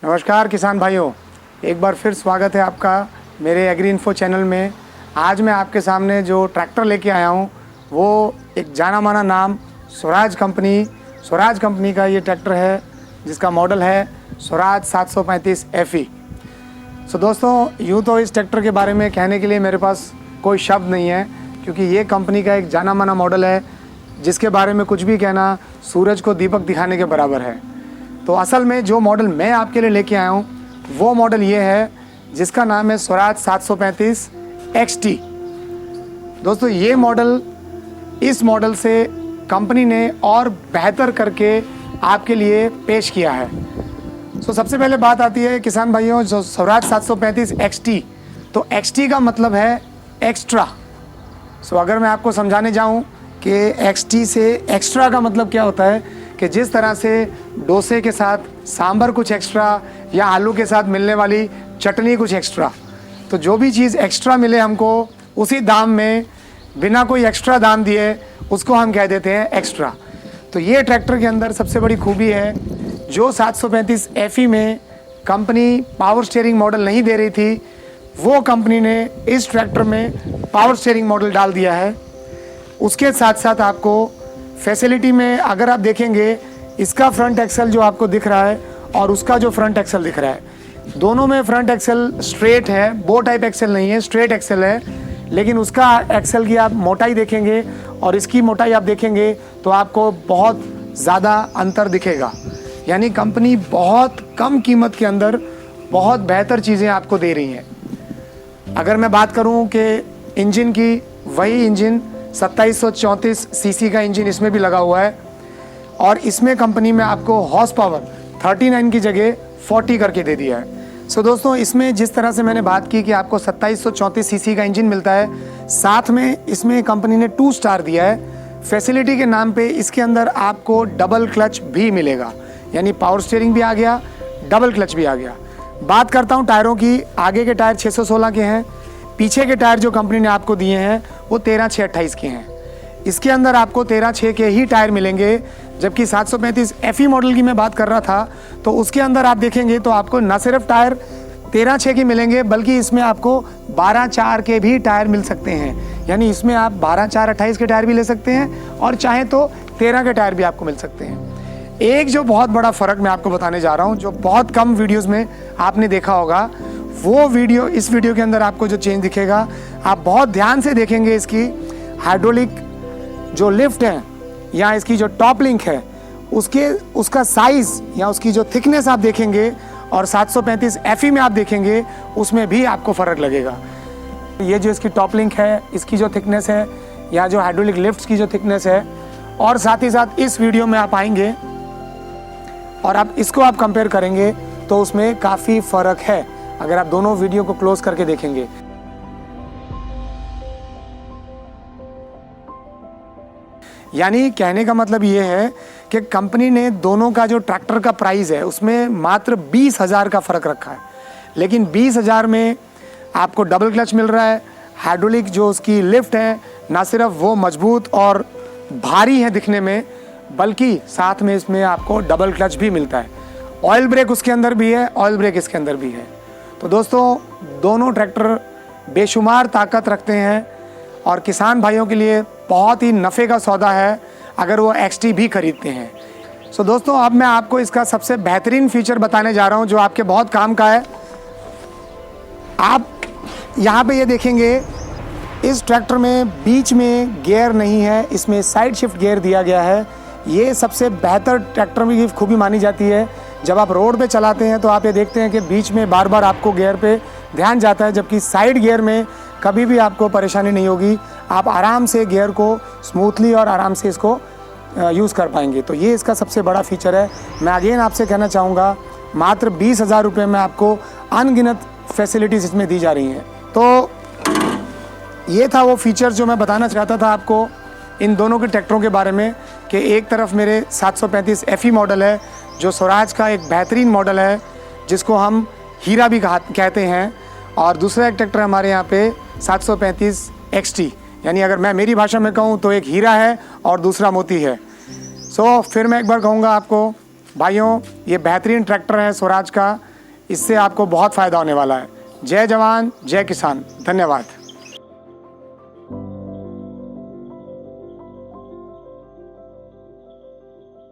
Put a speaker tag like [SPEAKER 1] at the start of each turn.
[SPEAKER 1] नमस्कार किसान भाइयों, एक बार फिर स्वागत है आपका मेरे एग्री इन्फो चैनल में। आज मैं आपके सामने जो ट्रैक्टर लेके आया हूँ वो एक जाना माना नाम स्वराज कंपनी का ये ट्रैक्टर है जिसका मॉडल है स्वराज 735 FE। सो दोस्तों, यूँ तो इस ट्रैक्टर के बारे में कहने के लिए मेरे पास कोई शब्द नहीं है, क्योंकि ये कंपनी का एक जाना माना मॉडल है जिसके बारे में कुछ भी कहना सूरज को दीपक दिखाने के बराबर है। तो असल में जो मॉडल मैं आपके लिए लेके आया हूँ वो मॉडल ये है जिसका नाम है स्वराज 735 XT। दोस्तों, ये मॉडल इस मॉडल से कंपनी ने और बेहतर करके आपके लिए पेश किया है। सबसे पहले बात आती है किसान भाइयों, जो स्वराज 735 XT, तो XT का मतलब है एक्स्ट्रा। अगर मैं आपको समझाने जाऊं कि XT से एक्स्ट्रा का मतलब क्या होता है कि जिस तरह से डोसे के साथ सांभर कुछ एक्स्ट्रा या आलू के साथ मिलने वाली चटनी कुछ एक्स्ट्रा, तो जो भी चीज़ एक्स्ट्रा मिले हमको उसी दाम में बिना कोई एक्स्ट्रा दाम दिए उसको हम कह देते हैं एक्स्ट्रा। तो ये ट्रैक्टर के अंदर सबसे बड़ी खूबी है, जो 735 FE में कंपनी पावर स्टीयरिंग मॉडल नहीं दे रही थी, वो कंपनी ने इस ट्रैक्टर में पावर स्टीयरिंग मॉडल डाल दिया है। उसके साथ साथ आपको फैसिलिटी में अगर आप देखेंगे, इसका फ्रंट एक्सल जो आपको दिख रहा है और उसका जो फ्रंट एक्सल दिख रहा है, दोनों में फ्रंट एक्सल स्ट्रेट है, बो टाइप एक्सल नहीं है, स्ट्रेट एक्सल है। लेकिन उसका एक्सल की आप मोटाई देखेंगे और इसकी मोटाई आप देखेंगे तो आपको बहुत ज़्यादा अंतर दिखेगा। यानी कंपनी बहुत कम कीमत के अंदर बहुत बेहतर चीज़ें आपको दे रही हैं। अगर मैं बात करूं कि इंजन की, वही इंजन 2734 सीसी का इंजन इसमें भी लगा हुआ है और इसमें कंपनी में आपको हॉर्स पावर 39 की जगह 40 करके दे दिया है। दोस्तों, इसमें जिस तरह से मैंने बात की कि आपको 2734 सीसी का इंजन मिलता है, साथ में इसमें कंपनी ने 2 स्टार दिया है। फैसिलिटी के नाम पे इसके अंदर आपको डबल क्लच भी मिलेगा, यानी पावर स्टीयरिंग भी आ गया, डबल क्लच भी आ गया। बात करता हूँ टायरों की, आगे के टायर 616 के हैं, पीछे के टायर जो कंपनी ने आपको दिए हैं वो 13/6/28 के हैं। इसके अंदर आपको 13/6 के ही टायर मिलेंगे, जबकि 735 FE मॉडल की मैं बात कर रहा था तो उसके अंदर आप देखेंगे तो आपको न सिर्फ टायर 13/6 के मिलेंगे, बल्कि इसमें आपको 12/4 के भी टायर मिल सकते हैं। यानी इसमें आप 12/4/28 के टायर भी ले सकते हैं और चाहे तो 13 के टायर भी आपको मिल सकते हैं। एक जो बहुत बड़ा फ़र्क मैं आपको बताने जा रहा हूँ, जो बहुत कम वीडियोज़ में आपने देखा होगा, वो वीडियो इस वीडियो के अंदर आपको जो चेंज दिखेगा, आप बहुत ध्यान से देखेंगे। इसकी हाइड्रोलिक जो लिफ्ट है या इसकी जो टॉप लिंक है, उसका साइज़ या उसकी जो थिकनेस आप देखेंगे और 735 FE में आप देखेंगे, उसमें भी आपको फ़र्क लगेगा। ये जो इसकी टॉप लिंक है, इसकी जो थिकनेस है, या जो हाइड्रोलिक लिफ्ट की जो थिकनेस है, और साथ ही साथ इस वीडियो में आप आएंगे और आप इसको आप कंपेयर करेंगे तो उसमें काफ़ी फ़र्क है अगर आप दोनों वीडियो को क्लोज करके देखेंगे। यानी कहने का मतलब ये है कि कंपनी ने दोनों का जो ट्रैक्टर का प्राइस है उसमें मात्र 20,000 का फ़र्क रखा है, लेकिन 20,000 में आपको डबल क्लच मिल रहा है। हाइड्रोलिक जो उसकी लिफ्ट है, ना सिर्फ वो मजबूत और भारी है दिखने में, बल्कि साथ में इसमें आपको डबल क्लच भी मिलता है। ऑयल ब्रेक उसके अंदर भी है, ऑयल ब्रेक इसके अंदर भी है। तो दोस्तों, दोनों ट्रैक्टर बेशुमार ताकत रखते हैं और किसान भाइयों के लिए बहुत ही नफ़े का सौदा है अगर वो XT भी खरीदते हैं। दोस्तों, अब मैं आपको इसका सबसे बेहतरीन फीचर बताने जा रहा हूं जो आपके बहुत काम का है। आप यहाँ पे ये देखेंगे, इस ट्रैक्टर में बीच में गियर नहीं है, इसमें साइड शिफ्ट गियर दिया गया है। ये सबसे बेहतर ट्रैक्टर में की खूबी मानी जाती है। जब आप रोड पे चलाते हैं तो आप ये देखते हैं कि बीच में बार बार आपको गियर पे ध्यान जाता है, जबकि साइड गियर में कभी भी आपको परेशानी नहीं होगी। आप आराम से गियर को स्मूथली और आराम से इसको यूज़ कर पाएंगे। तो ये इसका सबसे बड़ा फीचर है। मैं अगेन आपसे कहना चाहूँगा, मात्र 20,000 रुपये में आपको अनगिनत फैसिलिटीज़ इसमें दी जा रही हैं। तो ये था वो फीचर जो मैं बताना चाहता था आपको इन दोनों के ट्रैक्टरों के बारे में, कि एक तरफ मेरे 735 FE मॉडल है जो स्वराज का एक बेहतरीन मॉडल है जिसको हम हीरा भी कहते हैं, और दूसरा एक ट्रैक्टर हमारे यहाँ पे 735 XT, यानी अगर मैं मेरी भाषा में कहूँ तो एक हीरा है और दूसरा मोती है। फिर मैं एक बार कहूँगा आपको भाइयों, ये बेहतरीन ट्रैक्टर है स्वराज का, इससे आपको बहुत फ़ायदा होने वाला है। जय जवान जय किसान, धन्यवाद।